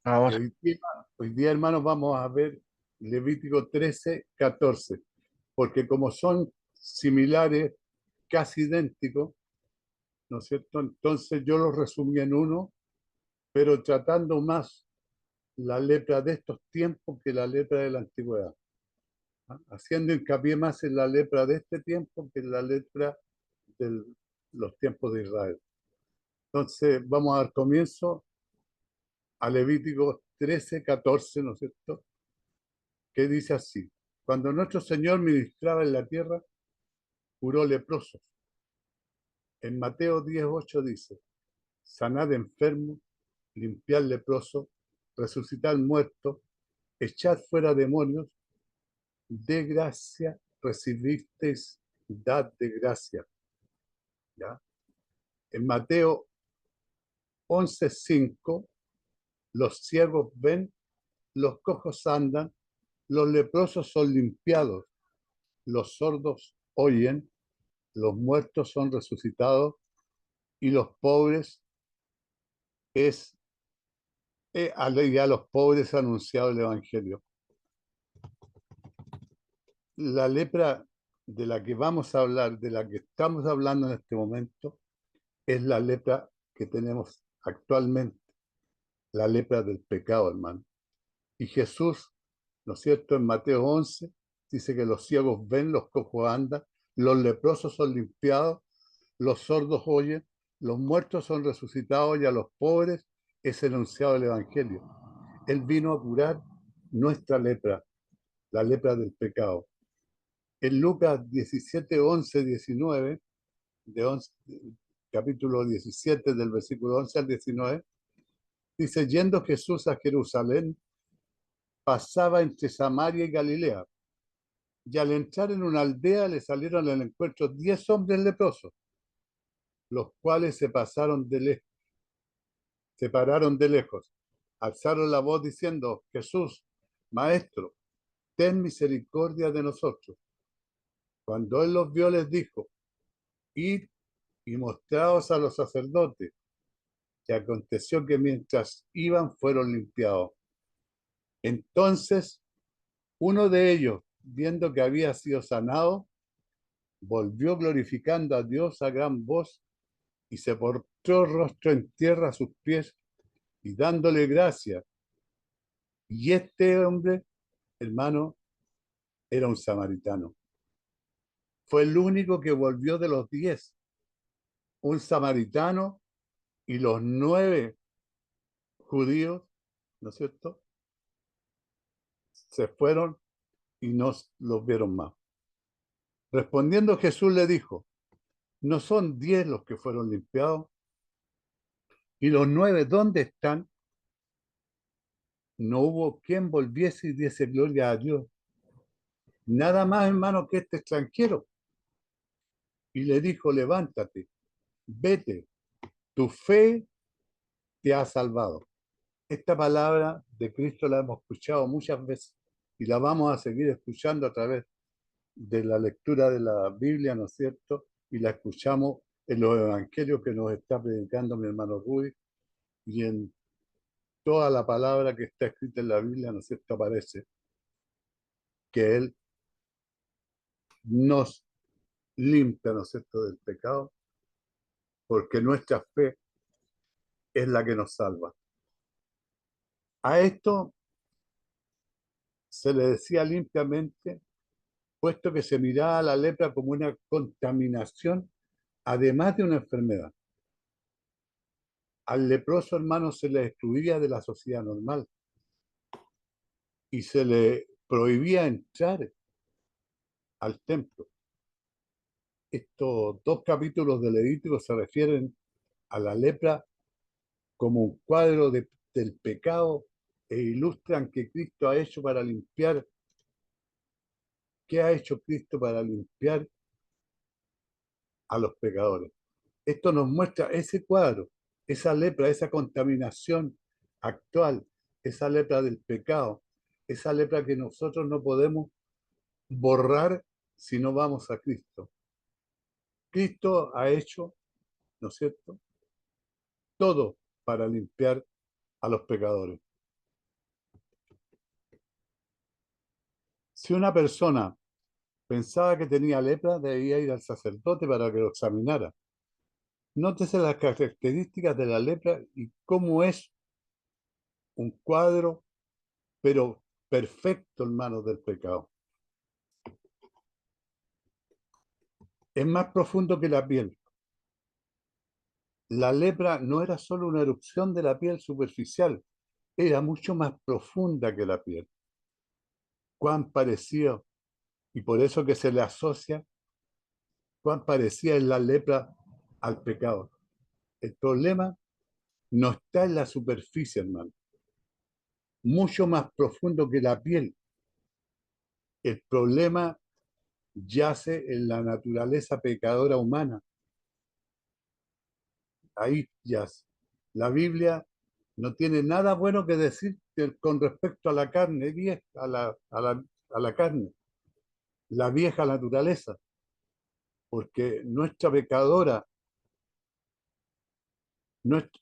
Y Ahora, hoy día, hermanos, vamos a ver Levítico 13, 14, porque como son similares, casi idénticos, ¿no es cierto? Entonces yo los resumí en uno, pero tratando más la lepra de estos tiempos que la lepra de la antigüedad, ¿ah? Haciendo hincapié más en la lepra de este tiempo que en la lepra de los tiempos de Israel. Entonces vamos a dar comienzo a Levítico 13, 14, ¿no es cierto? Que dice así: cuando nuestro Señor ministraba en la tierra, curó leprosos. En Mateo 10, 8 dice: sanad enfermos, limpiad leprosos, resucitad muertos, echad fuera demonios, de gracia recibisteis, dad de gracia. ¿Ya? En Mateo 11, 5, los ciegos ven, los cojos andan, los leprosos son limpiados, los sordos oyen, los muertos son resucitados y los pobres es y a los pobres anunciado el Evangelio. La lepra de la que vamos a hablar, de la que estamos hablando en este momento, es la lepra que tenemos actualmente, la lepra del pecado, hermano. Y Jesús, ¿no es cierto?, en Mateo 11, dice que los ciegos ven, los cojos andan, los leprosos son limpiados, los sordos oyen, los muertos son resucitados y a los pobres es enunciado el Evangelio. Él vino a curar nuestra lepra, la lepra del pecado. En Lucas 17, 11, 19, de 11, capítulo 17, del versículo 11 al 19, dice: yendo Jesús a Jerusalén, pasaba entre Samaria y Galilea, y al entrar en una aldea le salieron al encuentro 10 hombres leprosos, los cuales se pararon de lejos, alzaron la voz diciendo: Jesús, Maestro, ten misericordia de nosotros. Cuando él los vio, les dijo: id y mostraos a los sacerdotes. Y aconteció que mientras iban fueron limpiados. Entonces uno de ellos, viendo que había sido sanado, volvió glorificando a Dios a gran voz y se postró rostro en tierra a sus pies y dándole gracias. Y este hombre, hermano, era un samaritano. Fue el único que volvió de los 10, un samaritano, y los 9 judíos, ¿no es cierto?, se fueron y no los vieron más. Respondiendo Jesús le dijo: ¿no son 10 los que fueron limpiados? ¿Y los 9 dónde están? No hubo quien volviese y diese gloria a Dios, nada más, hermano, que este extranjero. Y le dijo: levántate, vete, tu fe te ha salvado. Esta palabra de Cristo la hemos escuchado muchas veces y la vamos a seguir escuchando a través de la lectura de la Biblia, ¿no es cierto? Y la escuchamos en los evangelios que nos está predicando mi hermano Rudy, y en toda la palabra que está escrita en la Biblia, ¿no es cierto?, aparece que Él nos limpia, ¿no es cierto?, del pecado, porque nuestra fe es la que nos salva. A esto se le decía limpiamente, puesto que se miraba a la lepra como una contaminación, además de una enfermedad. Al leproso, hermano, se le excluía de la sociedad normal y se le prohibía entrar al templo. Estos dos capítulos de Levítico se refieren a la lepra como un cuadro del pecado e ilustran que Cristo ha hecho para limpiar, qué ha hecho Cristo para limpiar a los pecadores. Esto nos muestra ese cuadro, esa lepra, esa contaminación actual, esa lepra del pecado, esa lepra que nosotros no podemos borrar si no vamos a Cristo. Cristo ha hecho, ¿no es cierto?, todo para limpiar a los pecadores. Si una persona pensaba que tenía lepra, debía ir al sacerdote para que lo examinara. Nótese las características de la lepra y cómo es un cuadro, pero perfecto en manos del pecado. Es más profundo que la piel. La lepra no era solo una erupción de la piel superficial, era mucho más profunda que la piel. Cuán parecido, y por eso que se le asocia, cuán parecida es la lepra al pecado. El problema no está en la superficie, hermano, mucho más profundo que la piel. El problema yace en la naturaleza pecadora humana. Ahí yace. La Biblia no tiene nada bueno que decir con respecto a la carne vieja, a la carne, la vieja naturaleza, porque nuestra pecadora,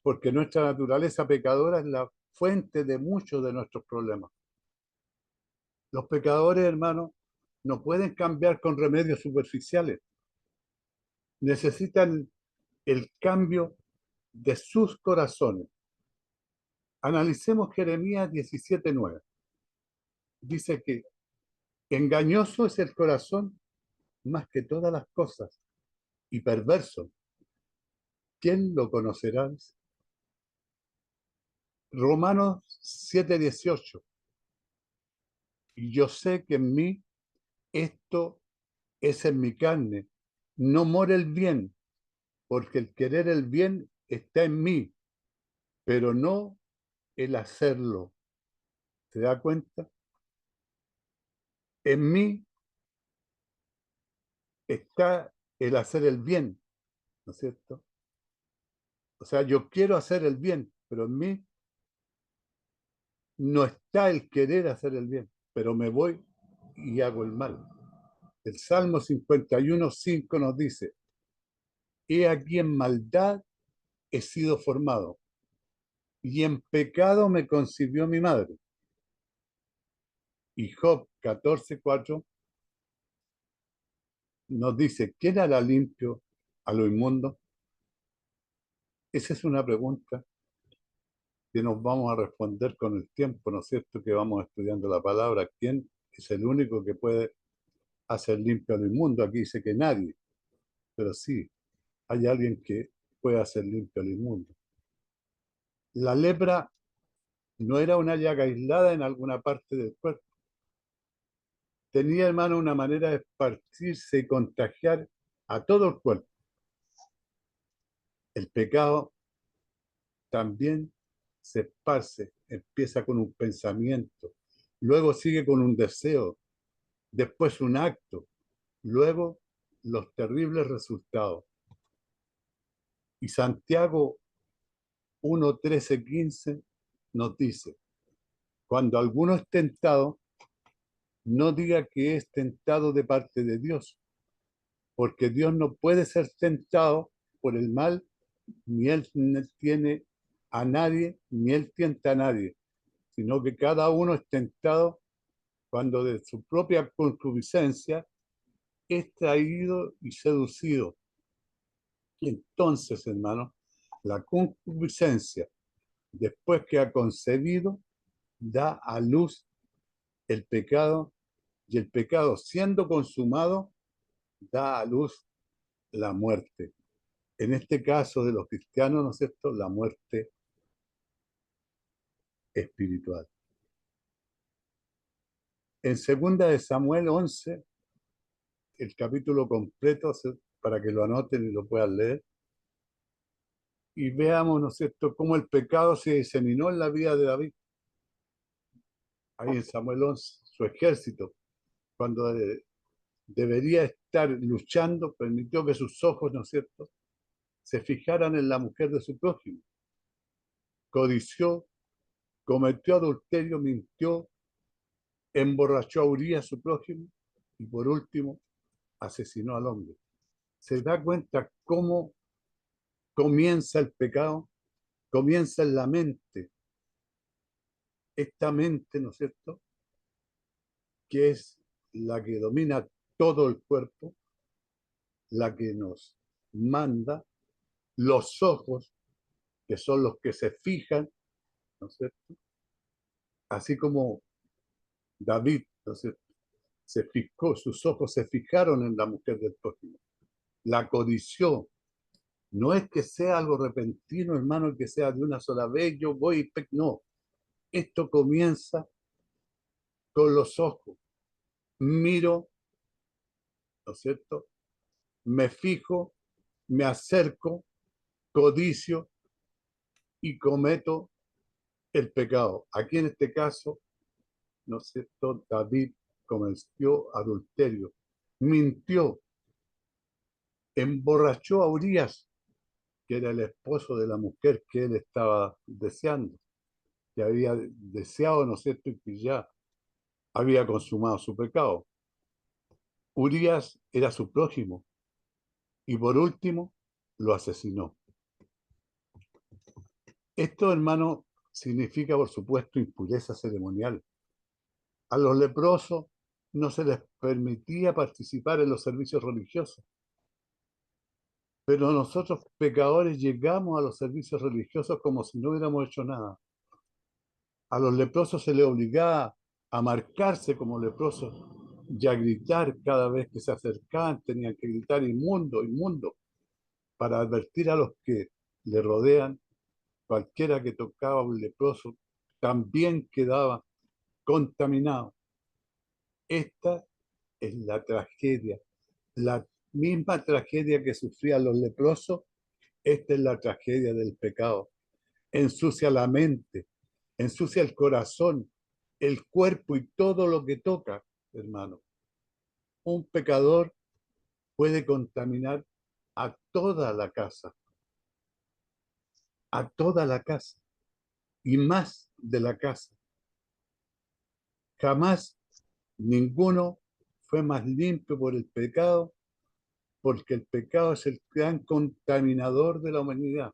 porque nuestra naturaleza pecadora es la fuente de muchos de nuestros problemas. Los pecadores, hermanos, no pueden cambiar con remedios superficiales. Necesitan el cambio de sus corazones. Analicemos Jeremías 17:9. Dice que engañoso es el corazón más que todas las cosas y perverso. ¿Quién lo conocerá? Romanos 7:18. Y yo sé que en mí esto es en mi carne. No mora el bien, porque el querer el bien está en mí, pero no el hacerlo. ¿Se da cuenta? En mí está el hacer el bien, ¿no es cierto? O sea, yo quiero hacer el bien, pero en mí no está el querer hacer el bien, pero me voy y hago el mal. El Salmo 51:5 nos dice, he aquí en maldad he sido formado, y en pecado me concibió mi madre. Y Job 14:4 nos dice, ¿quién hará limpio a lo inmundo? Esa es una pregunta que nos vamos a responder con el tiempo, ¿no es cierto? Que vamos estudiando la palabra. ¿Quién es el único que puede hacer limpio a lo inmundo? Aquí dice que nadie, pero sí, hay alguien que puede hacer limpio a lo inmundo. La lepra no era una llaga aislada en alguna parte del cuerpo. Tenía, hermano, una manera de esparcirse y contagiar a todo el cuerpo. El pecado también se esparce, empieza con un pensamiento, luego sigue con un deseo, después un acto, luego los terribles resultados. Y Santiago 1:13-15 nos dice, cuando alguno es tentado, no diga que es tentado de parte de Dios, porque Dios no puede ser tentado por el mal, ni él tiene a nadie, ni él tienta a nadie, sino que cada uno es tentado cuando de su propia concupiscencia es traído y seducido. Y entonces, hermano, la concupiscencia, después que ha concebido, da a luz el pecado, y el pecado, siendo consumado, da a luz la muerte. En este caso de los cristianos, ¿no es cierto?, la muerte espiritual. En segunda de Samuel 11, el capítulo completo, para que lo anoten y lo puedan leer, y veamos, ¿no es cierto?, cómo el pecado se diseminó en la vida de David. Ahí en Samuel 11, su ejército, cuando debería estar luchando, permitió que sus ojos, ¿no es cierto?, se fijaran en la mujer de su prójimo. Codició, cometió adulterio, mintió, emborrachó a Urías, su prójimo, y por último, asesinó al hombre. ¿Se da cuenta cómo comienza el pecado? Comienza en la mente. Esta mente, ¿no es cierto?, que es la que domina todo el cuerpo, la que nos manda, los ojos, que son los que se fijan, ¿no es cierto? Así como David, ¿no es cierto?, se fijó, sus ojos se fijaron en la mujer del prójimo, la codició. No es que sea algo repentino, hermano, que sea de una sola vez, yo voy, no, esto comienza con los ojos. Miro, ¿no es cierto? Me fijo, me acerco, codicio y cometo el pecado. Aquí en este caso, ¿no es cierto? David cometió adulterio, mintió, emborrachó a Urías, que era el esposo de la mujer que él estaba deseando, que había deseado, ¿no es cierto?, y que ya había consumado su pecado. Urías era su prójimo y por último lo asesinó. Esto, hermano, significa, por supuesto, impureza ceremonial. A los leprosos no se les permitía participar en los servicios religiosos, pero nosotros pecadores llegamos a los servicios religiosos como si no hubiéramos hecho nada. A los leprosos se les obligaba a marcarse como leprosos y a gritar cada vez que se acercaban, tenían que gritar inmundo, inmundo, para advertir a los que le rodean, cualquiera que tocaba a un leproso también quedaba contaminado. Esta es la tragedia, la misma tragedia que sufrían los leprosos, esta es la tragedia del pecado. Ensucia la mente, ensucia el corazón, el cuerpo y todo lo que toca, hermano. Un pecador puede contaminar a toda la casa, a toda la casa y más de la casa. Jamás ninguno fue más limpio por el pecado, porque el pecado es el gran contaminador de la humanidad.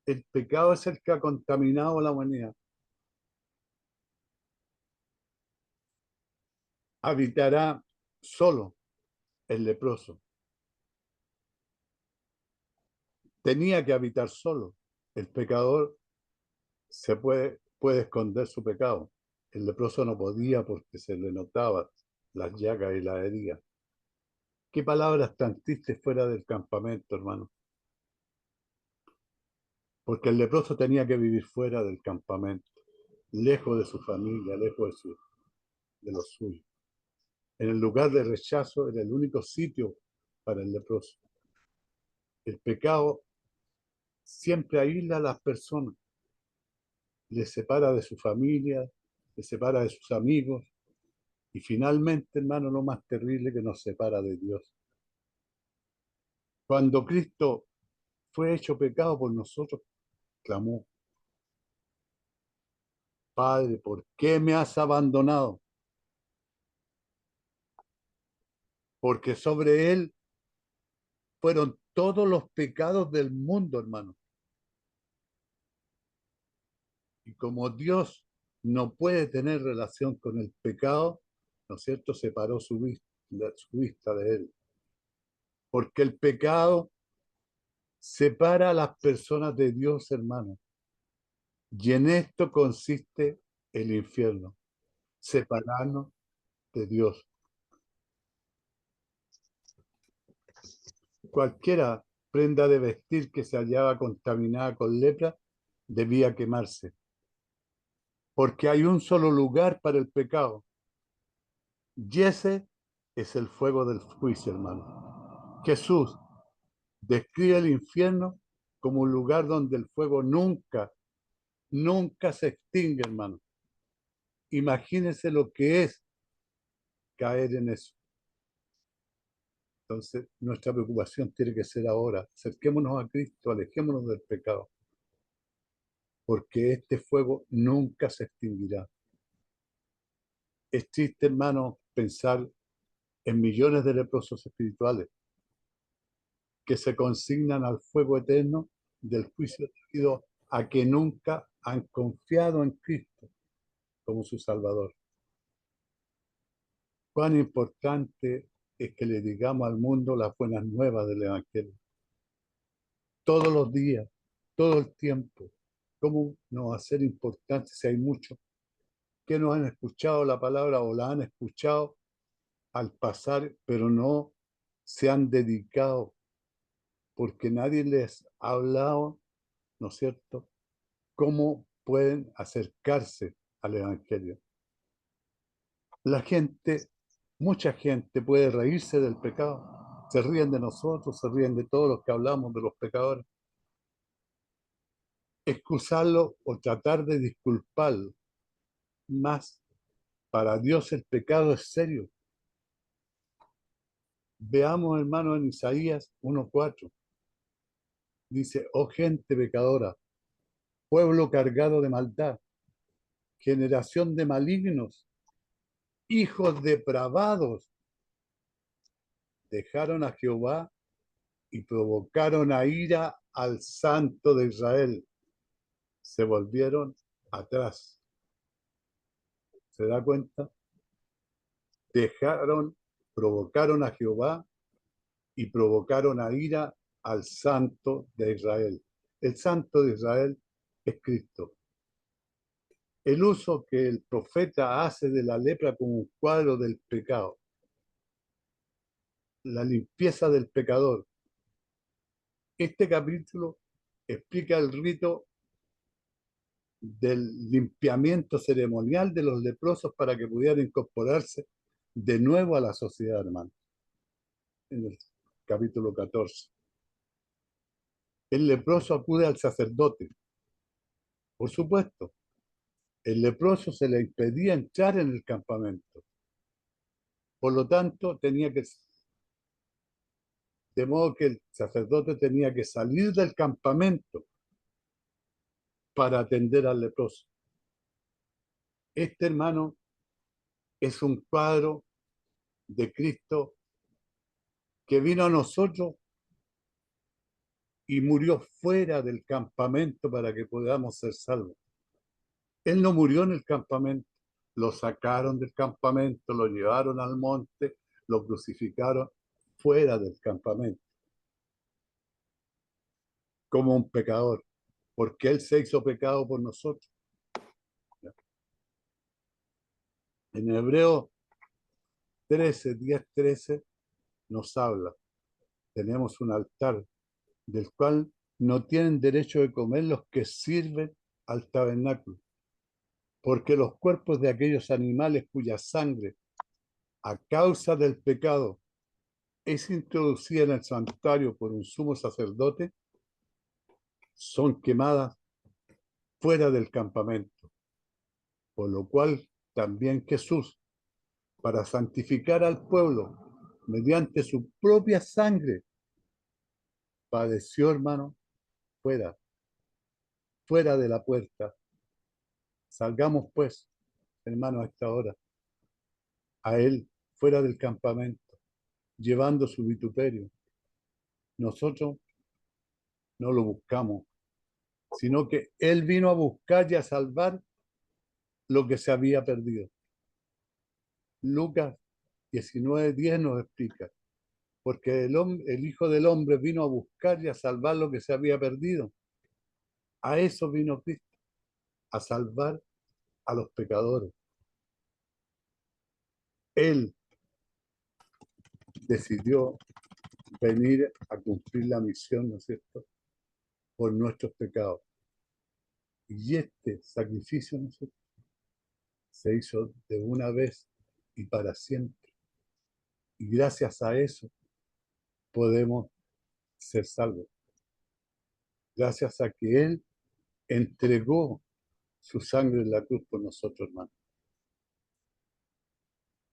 El pecado es el que ha contaminado a la humanidad. Habitará solo el leproso. Tenía que habitar solo. El pecador puede esconder su pecado. El leproso no podía porque se le notaba las llagas y las heridas. Qué palabras tan tristes fuera del campamento, hermano. Porque el leproso tenía que vivir fuera del campamento, lejos de su familia, lejos de los suyos. En el lugar de rechazo era el único sitio para el leproso. El pecado siempre aísla a las personas, les separa de su familia, les separa de sus amigos y finalmente, hermano, lo más terrible que nos separa de Dios. Cuando Cristo fue hecho pecado por nosotros, clamó: Padre, ¿por qué me has abandonado? Porque sobre él fueron todos los pecados del mundo, hermano. Y como Dios no puede tener relación con el pecado, ¿no es cierto?, separó su vista de él. Porque el pecado separa a las personas de Dios, hermano. Y en esto consiste el infierno, separarnos de Dios. Cualquiera prenda de vestir que se hallaba contaminada con lepra debía quemarse, porque hay un solo lugar para el pecado, y ese es el fuego del juicio, hermano. Jesús describe el infierno como un lugar donde el fuego nunca, nunca se extingue, hermano. Imagínense lo que es caer en eso. Entonces, nuestra preocupación tiene que ser ahora: acerquémonos a Cristo, alejémonos del pecado, porque este fuego nunca se extinguirá. Es triste, hermano, pensar en millones de leprosos espirituales que se consignan al fuego eterno del juicio debido a que nunca han confiado en Cristo como su Salvador. cuán importante es que le digamos al mundo las buenas nuevas del Evangelio. Todos los días, todo el tiempo. ¿Cómo no va a ser importante si hay muchos que no han escuchado la palabra o la han escuchado al pasar, pero no se han dedicado porque nadie les ha hablado, ¿no es cierto?, cómo pueden acercarse al Evangelio. La gente, mucha gente puede reírse del pecado. Se ríen de nosotros, se ríen de todos los que hablamos de los pecadores. Excusarlo o tratar de disculparlo. Más, para Dios el pecado es serio. Veamos, hermano, en Isaías 1:4. Dice, oh gente pecadora, pueblo cargado de maldad, generación de malignos, hijos depravados, dejaron a Jehová y provocaron a ira al Santo de Israel. Se volvieron atrás. ¿Se da cuenta? Provocaron a Jehová y provocaron a ira al Santo de Israel. El Santo de Israel es Cristo. El uso que el profeta hace de la lepra como un cuadro del pecado, la limpieza del pecador. Este capítulo explica el rito del limpiamiento ceremonial de los leprosos para que pudieran incorporarse de nuevo a la sociedad, hermano. En el capítulo 14. El leproso acude al sacerdote. Por supuesto, el leproso se le impedía entrar en el campamento. Por lo tanto, de modo que el sacerdote tenía que salir del campamento para atender al leproso. Este, hermano, es un cuadro de Cristo que vino a nosotros y murió fuera del campamento para que podamos ser salvos. Él no murió en el campamento, lo sacaron del campamento, lo llevaron al monte, lo crucificaron fuera del campamento, como un pecador, porque Él se hizo pecado por nosotros. En Hebreos 10:13 nos habla, tenemos un altar del cual no tienen derecho de comer los que sirven al tabernáculo, porque los cuerpos de aquellos animales cuya sangre, a causa del pecado, es introducida en el santuario por un sumo sacerdote, son quemadas fuera del campamento. Por lo cual también Jesús, para santificar al pueblo mediante su propia sangre, padeció, hermano, fuera de la puerta. Salgamos pues, hermano, a esta hora, a Él fuera del campamento, llevando su vituperio. Nosotros no lo buscamos, sino que Él vino a buscar y a salvar lo que se había perdido. Lucas 19:10 nos explica, porque el Hijo del Hombre vino a buscar y a salvar lo que se había perdido. A eso vino Cristo, a salvar a los pecadores. Él decidió venir a cumplir la misión, ¿no es cierto?, por nuestros pecados. Y este sacrificio, ¿no es cierto?, se hizo de una vez y para siempre. Y gracias a eso podemos ser salvos. Gracias a que Él entregó su sangre en la cruz por nosotros, hermano.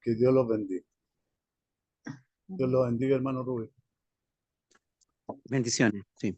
Que Dios los bendiga. Dios los bendiga, hermano Rubén. Bendiciones, sí.